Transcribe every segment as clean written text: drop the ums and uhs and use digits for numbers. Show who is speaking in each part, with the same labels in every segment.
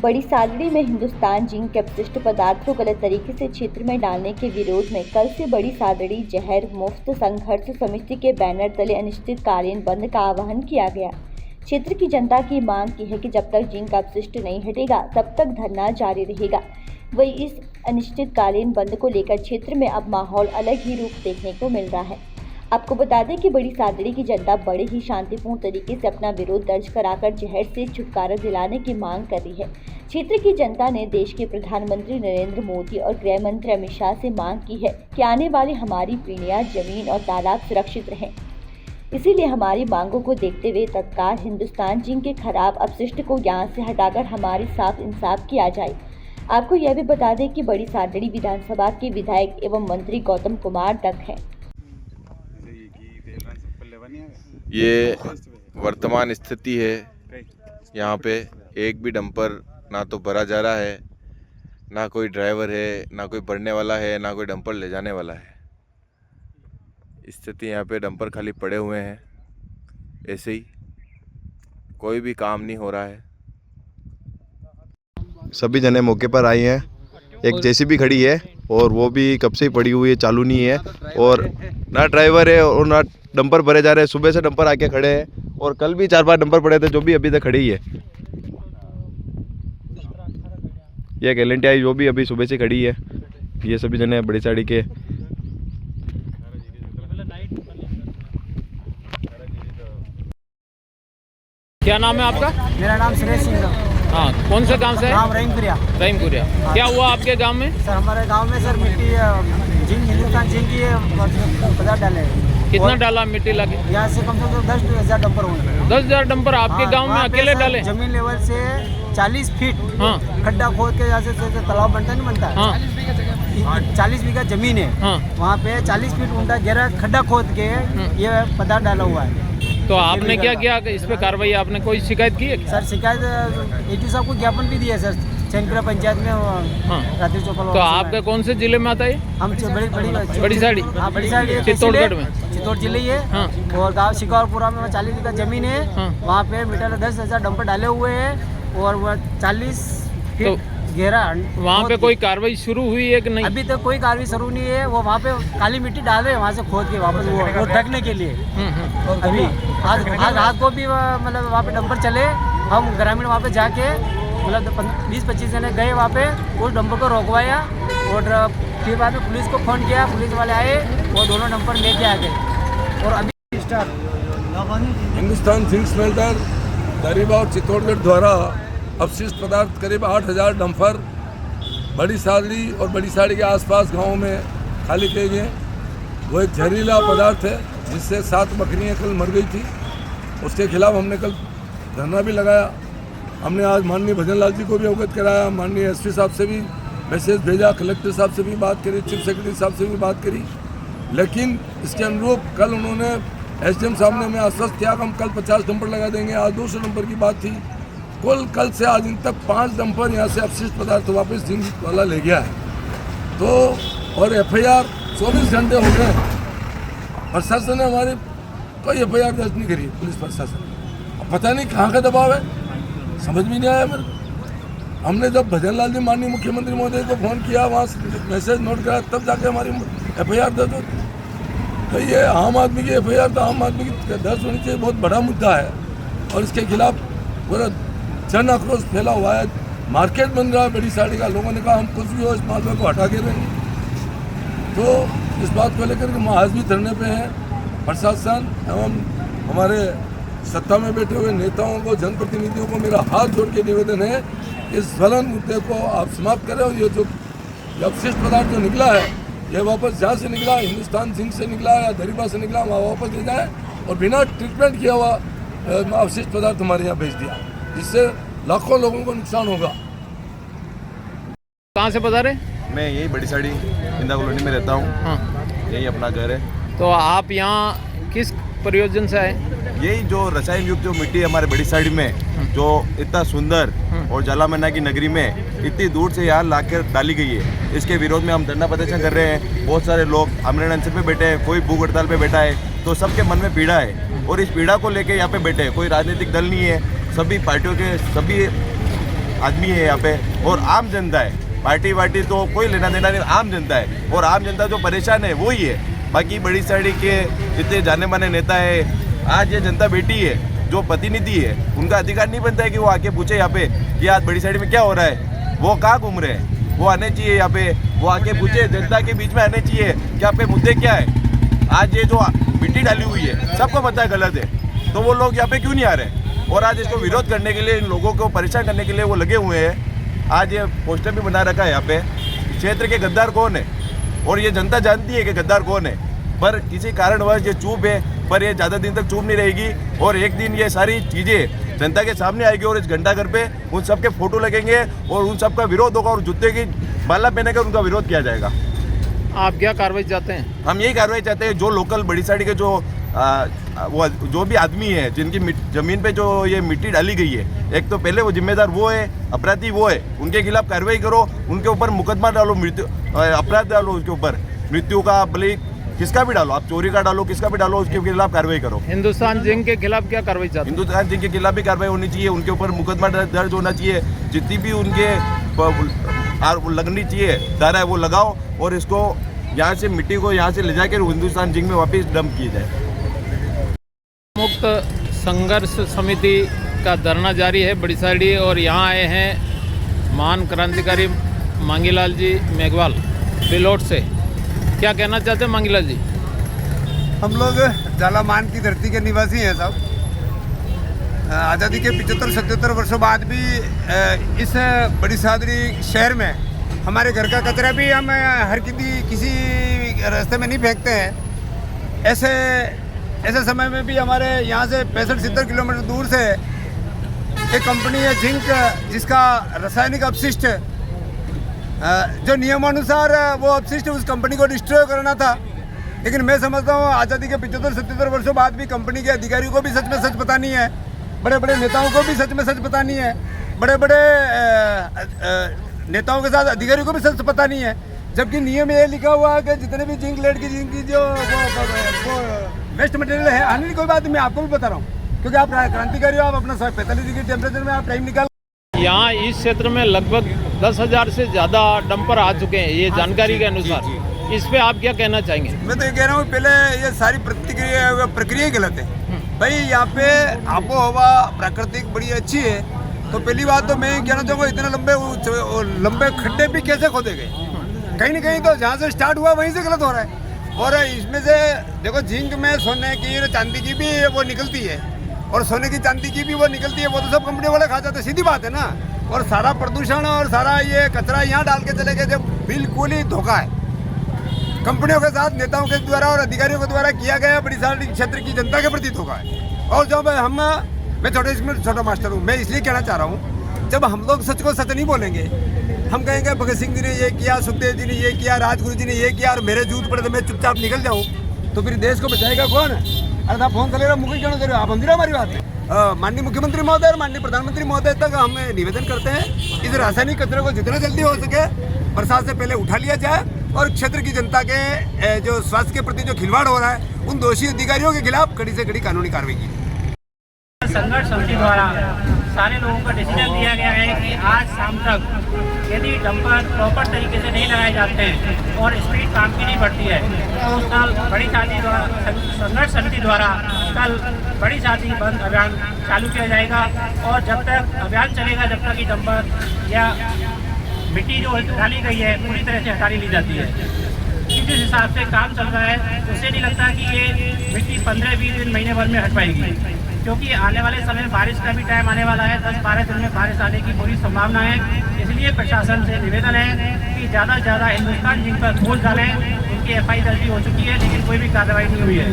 Speaker 1: बड़ी सादड़ी में हिंदुस्तान जिंक के अपशिष्ट पदार्थ को गलत तरीके से क्षेत्र में डालने के विरोध में कल से बड़ी सादड़ी जहर मुक्त संघर्ष समिति के बैनर तले अनिश्चितकालीन बंद का आह्वान किया गया। क्षेत्र की जनता की मांग की है कि जब तक जिंक का अपशिष्ट नहीं हटेगा तब तक धरना जारी रहेगा। वही इस अनिश्चितकालीन बंद को लेकर क्षेत्र में अब माहौल अलग ही रूप देखने को मिल रहा है। आपको बता दें कि बड़ी सादड़ी की जनता बड़े ही शांतिपूर्ण तरीके से अपना विरोध दर्ज कराकर जहर से छुटकारा दिलाने की मांग कर रही है। क्षेत्र की जनता ने देश के प्रधानमंत्री नरेंद्र मोदी और गृह मंत्री अमित शाह से मांग की है कि आने वाली हमारी पीढ़ियां जमीन और तालाब सुरक्षित रहें। इसीलिए हमारी मांगों को देखते हुए तत्काल हिंदुस्तान जिंक के खराब अपशिष्ट को यहाँ से हटाकर हमारी साफ इंसाफ किया जाए। आपको यह भी बता दें कि बड़ी सादड़ी विधानसभा के विधायक एवं मंत्री गौतम कुमार तक हैं।
Speaker 2: ये वर्तमान स्थिति है। यहाँ पे एक भी डंपर ना तो भरा जा रहा है, ना कोई ड्राइवर है, ना कोई भरने वाला है, ना कोई डंपर ले जाने वाला है। स्थिति यहाँ पे डंपर खाली पड़े हुए हैं, ऐसे ही कोई भी काम नहीं हो रहा है।
Speaker 3: सभी जने मौके पर आए हैं। एक जेसीबी खड़ी है और वो भी कब से ही पड़ी हुई है, चालू नहीं है, और ना ड्राइवर है और ना डंपर भरे जा रहे हैं। सुबह से डंपर आके खड़े हैं और कल भी 4-5 डंपर पड़े थे जो भी अभी तक खड़ी ही है। ये एक LNTI जो भी अभी सुबह से खड़ी है। ये सभी जने बड़ी साड़ी के।
Speaker 4: क्या नाम है आपका?
Speaker 5: मेरा नाम सुरेश सिंह है।
Speaker 4: हाँ, कौन से गांव से है?
Speaker 5: नाम रहीमपुरिया।
Speaker 4: रहीमपुरिया। क्या हुआ आपके गांव में?
Speaker 5: सर हमारे गांव में सर मिट्टी जिंक हिंदुस्तान जिंक की पदार्थ डाले।
Speaker 4: कितना डाला मिट्टी लगे?
Speaker 5: यहाँ से कम से कम 10,000 डंपर होंगे।
Speaker 4: 10,000 डंपर आपके गांव में अकेले डाले?
Speaker 5: जमीन लेवल से 40 फीट
Speaker 4: हाँ।
Speaker 5: खड्डा खोद के यहाँ से तालाब बनता नहीं बनता है।
Speaker 4: हाँ।
Speaker 5: 40 बीघा जमीन है। हाँ। वहाँ पे 40 फीट ऊंचा गहरा खड्डा खोद के ये पदार्थ डाला हुआ है।
Speaker 4: तो आपने क्या किया इस पे कार्रवाई? आपने कोई शिकायत की है?
Speaker 5: सर शिकायत ADO साहब को ज्ञापन भी दिया सर, चैनपुरा पंचायत में।
Speaker 4: हाँ।
Speaker 5: रात्रि चौपाल।
Speaker 4: तो आपके कौन से जिले में आता है?
Speaker 5: हम
Speaker 4: बड़ी साड़ी।
Speaker 5: हाँ, बड़ी साड़ी
Speaker 4: चित्तौड़गढ़ में।
Speaker 5: चित्तौड़ जिले है। हाँ। और गाँव शिकारपुरा में 40 बीघा जमीन है। हाँ। वहाँ पे मीटर 10,000 डंपर डाले हुए हैं और वह 40 फीट गहरा।
Speaker 4: वहाँ पे कोई कार्रवाई शुरू हुई है कि नहीं?
Speaker 5: अभी तक कोई कार्रवाई शुरू नहीं है। वो वहाँ पे काली मिट्टी डाल रहे हैं वहाँ से खोद के वापस वो ढकने के लिए। अभी आज रात को भी मतलब वहाँ पे डंपर चले, हम ग्रामीण वहाँ पे जाके मतलब 20-25 जने गए वहाँ पे, उस डंपर को रोकवाया और फिर बाद में पुलिस को फोन किया। पुलिस वाले आए और दोनों डंपर लेके आ गए। और अभी
Speaker 6: हिंदुस्तान जिंक स्मेल्टर दरीबा और चित्तौड़गढ़ द्वारा अपशिष्ट पदार्थ करीब 8,000 डंपर बड़ी सादड़ी और बड़ी साड़ी के आसपास गांवों में खाली किए गए। वो एक जहरीला पदार्थ है जिससे 7 बकरियां कल मर गई थी। उसके खिलाफ हमने कल धरना भी लगाया। हमने आज माननीय भजन लाल जी को भी अवगत कराया, माननीय SP साहब से भी मैसेज भेजा, कलेक्टर साहब से भी बात करी, चीफ सेक्रेटरी साहब से भी बात करी। लेकिन इसके अनुरूप कल उन्होंने SDM साहब ने हमें आश्वस्त किया कि हम कल 50 डंपर लगा देंगे। आज 200 डंपर की बात थी। कल से आज इन तक 5 डंपर यहाँ से अपशिष्ट पदार्थ वापस जिंक वाला ले गया है। तो और FIR 24 घंटे हो गए, प्रशासन ने हमारी कोई FIR दर्ज नहीं करी। पुलिस प्रशासन पता नहीं कहाँ का दबाव है, समझ में नहीं आया मेरे को। हमने जब भजन लाल जी माननीय मुख्यमंत्री महोदय को फ़ोन किया, वहाँ से मैसेज नोट करा, तब जाके हमारी FIR दर्ज होती। तो ये आम आदमी की FIR तो आम आदमी की दर्ज होनी चाहिए, बहुत बड़ा मुद्दा है और इसके खिलाफ पूरा जन आक्रोश फैला हुआ है। मार्केट बन रहा है बड़ी साड़ी का। लोगों ने कहा हम कुछ भी हो इस मालवे को हटा के रहेंगे। तो इस बात को लेकर के हम आज भी धरने पे हैं। प्रशासन एवं हमारे सत्ता में बैठे हुए नेताओं को, जनप्रतिनिधियों को मेरा हाथ जोड़ के निवेदन है, इस ज्वलन मुद्दे को आप समाप्त करें। और ये जो अपशिष्ट पदार्थ जो निकला है, ये वापस जहाँ से निकला, हिंदुस्तान जिंक से निकला या दरीबा से निकला, वहाँ वापस ले जाए और बिना ट्रीटमेंट किया हुआ अपशिष्ट पदार्थ हमारे यहाँ भेज दिया, जिससे लाखों लोगों को नुकसान होगा।
Speaker 4: कहाँ से बता रहे?
Speaker 3: मैं यही बड़ी साड़ी इंदा कॉलोनी में रहता हूँ। हाँ। यही अपना घर है।
Speaker 4: तो आप यहाँ किस प्रयोजन से आए?
Speaker 3: यही जो रसायन युक्त जो मिट्टी हमारे बड़ी साड़ी में जो इतना सुंदर और जलामन्ना की नगरी में इतनी दूर से यहाँ लाकर डाली गई है, इसके विरोध में हम धरना प्रदर्शन कर रहे हैं। बहुत सारे लोग आमरण अनशन पे बैठे हैं, कोई भूख हड़ताल पे बैठा है। तो सबके मन में पीड़ा है और इस पीड़ा को लेके यहाँ पे बैठे हैं। कोई राजनीतिक दल नहीं है, सभी पार्टियों के सभी आदमी है यहाँ पे और आम जनता है। पार्टी वार्टी तो कोई लेना देना नहीं, आम जनता है। और आम जनता जो परेशान है वही है। बाकी बड़ी साड़ी के जितने जाने माने नेता है, आज ये जनता बैठी है, जो प्रतिनिधि है, उनका अधिकार नहीं बनता है कि वो आके पूछे यहाँ पे कि आज बड़ी साड़ी में क्या हो रहा है, वो कहाँ घूम रहे हैं। वो आने चाहिए यहाँ पे, वो आके पूछे, जनता के बीच में आने चाहिए कि यहाँ पे मुद्दे क्या है। आज ये जो मिट्टी डाली हुई है सबको पता है गलत है, तो वो लोग यहाँ पे क्यों नहीं आ रहे। और आज इसको विरोध करने के लिए, इन लोगों को परेशान करने के लिए वो लगे हुए हैं। आज ये पोस्टर भी बना रखा है यहाँ पे, क्षेत्र के गद्दार कौन है, और ये जनता जानती है कि गद्दार कौन है, पर किसी कारणवश ये चुप है। पर ये ज़्यादा दिन तक चुप नहीं रहेगी और एक दिन ये सारी चीज़ें जनता के सामने आएगी और इस घंटाघर पे उन सब के फोटो लगेंगे और उन सब का विरोध होगा और जूते की माला पहनकर उनका विरोध किया जाएगा।
Speaker 4: आप क्या कार्रवाई चाहते हैं?
Speaker 3: हम यही कार्रवाई चाहते हैं, जो लोकल बड़ी साड़ी के वो जो भी आदमी है जिनकी जमीन पे जो ये मिट्टी डाली गई है, एक तो पहले वो जिम्मेदार वो है, अपराधी वो है, उनके खिलाफ कार्रवाई करो, उनके ऊपर मुकदमा डालो, अपराध डालो, उसके ऊपर मृत्यु का, भले किसका भी डालो, आप चोरी का डालो, किसका भी डालो, उसके खिलाफ कार्रवाई करो।
Speaker 4: हिंदुस्तान जिंक के खिलाफ क्या कार्रवाई चाहते हैं?
Speaker 3: हिंदुस्तान जिंक के खिलाफ भी कार्रवाई होनी चाहिए, उनके ऊपर मुकदमा दर्ज होना चाहिए, जितनी भी उनके लगनी चाहिए धारा है वो लगाओ और इसको यहाँ से मिट्टी को यहाँ से ले जाकर हिंदुस्तान जिंक में वापस डंप किया जाए।
Speaker 4: मुक्त संघर्ष समिति का धरना जारी है बड़ी साड़ी, और यहाँ आए हैं महान क्रांतिकारी मांगीलाल जी मेघवाल बिलोट से। क्या कहना चाहते हैं मांगीलाल जी?
Speaker 7: हम लोग झालामान की धरती के निवासी हैं साहब। आज़ादी के 75-77 वर्षों बाद भी इस बड़ी सादरी शहर में हमारे घर का कचरा भी हम हर किसी रास्ते में नहीं फेंकते हैं। ऐसे समय में भी हमारे यहाँ से 65-70 किलोमीटर दूर से एक कंपनी है जिंक, जिसका रासायनिक अपशिष्ट जो नियमानुसार वो अपशिष्ट उस कंपनी को डिस्ट्रॉय करना था। लेकिन मैं समझता हूँ आज़ादी के 75-77 वर्षों बाद भी कंपनी के अधिकारियों को भी सच में सच पता नहीं है, बड़े बड़े नेताओं को भी सच में सच पता नहीं है, बड़े बड़े नेताओं के साथ अधिकारियों को भी सच पता नहीं है। जबकि नियम ये लिखा हुआ है कि जितने भी जिंक लेड की जो वो वेस्ट मटेरियल है, आने की कोई बात नहीं, मैं आपको भी बता रहा हूँ क्योंकि आप क्रांतिकारी हो, आप अपना 45 डिग्री टेम्परेचर में आप टाइम निकाल।
Speaker 4: यहाँ इस क्षेत्र में लगभग 10,000 से ज़्यादा डंपर आ चुके हैं, ये जानकारी के अनुसार। इस पे आप क्या कहना चाहेंगे?
Speaker 7: मैं तो ये कह रहा हूँ, पहले ये सारी प्रक्रिया गलत है भाई। यहाँ पे आबो हवा प्राकृतिक बड़ी अच्छी है, तो पहली बात तो मैं कहना चाहूँगा, इतने लंबे खड्डे भी कैसे खोदे गए? कहीं ना कहीं तो जहाँ से स्टार्ट हुआ वहीं से गलत हो रहा है। और इसमें से देखो, जिंक में सोने की और चांदी की भी वो निकलती है, और सोने की चांदी की भी वो निकलती है, वो तो सब कंपनी वाले खा जाते हैं, सीधी बात है ना। और सारा प्रदूषण और सारा ये कचरा यहाँ डाल के चले गए, जब बिल्कुल ही धोखा है कंपनियों के साथ, नेताओं के द्वारा और अधिकारियों के द्वारा किया गया बड़ी सारी क्षेत्र की जनता के प्रति धोखा है। और जब मैं छोटा मास्टर हूँ, मैं इसलिए कहना चाह रहा हूँ, जब हम लोग सच को सच नहीं बोलेंगे, हम कहेंगे भगत सिंह जी ने ये किया, सुखदेव जी ने ये किया, राजगुरु जी ने ये किया, और मेरे जूत पड़े तो मैं चुपचाप निकल जाऊँ, तो फिर देश को बचाएगा कौन? अरे आप फोन करेगा मुझे क्यों करेगा? आप अंदर हमारी बात है। माननीय मुख्यमंत्री महोदय और माननीय प्रधानमंत्री महोदय तक हम निवेदन करते हैं, इस रासायनिक कचरे को जितना जल्दी हो सके बरसात से पहले उठा लिया जाए, और क्षेत्र की जनता के जो स्वास्थ्य के प्रति जो खिलवाड़ हो रहा है, उन दोषी अधिकारियों के खिलाफ कड़ी से कड़ी कानूनी कार्रवाई की।
Speaker 8: संघर्ष समिति द्वारा सारे लोगों को डिसीजन दिया गया है कि आज शाम तक यदि डंपर प्रॉपर तरीके से नहीं लगाए जाते हैं और स्पीड काम की नहीं बढ़ती है, तो कल बड़ी शादी द्वारा संघर्ष समिति द्वारा कल बड़ी शादी बंद अभियान चालू किया जाएगा। और जब तक अभियान चलेगा, जब तक कि डंपर या मिट्टी जो डाली गई है पूरी तरह से हटा ली जाती है। जिस हिसाब से काम चल रहा है, उससे नहीं लगता कि ये मिट्टी 15-20 दिन महीने भर में हट पाएगी, क्योंकि आने वाले समय में बारिश का भी टाइम आने वाला है। 10-12 दिन में बारिश आने की पूरी संभावना है। इसलिए प्रशासन से निवेदन है कि ज़्यादा से ज़्यादा हिंदुस्तान जिंक पर खोज डालें। उनकी FI दर्ज भी हो चुकी है, लेकिन कोई भी कार्रवाई नहीं हुई है।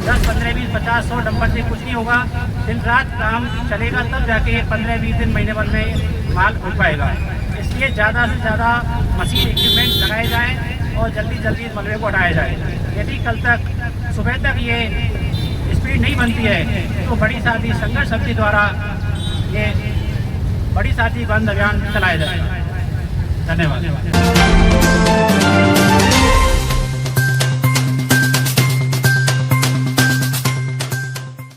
Speaker 8: 10, 15, 20, 50, 100 डंपर से कुछ नहीं होगा। दिन रात काम चलेगा, तब जाके 15-20 दिन महीने भर में माल उठ पाएगा। इसलिए ज़्यादा से ज़्यादा मशीन इक्विपमेंट लगाए जाएँ और जल्दी मलबे को हटाया जाए। यदि कल तक सुबह तक ये स्पीड नहीं बनती है, तो बड़ी सादी संघर्ष समिति द्वारा ये बड़ी सादी बंद अभियान चलाया जाएगा। धन्यवाद।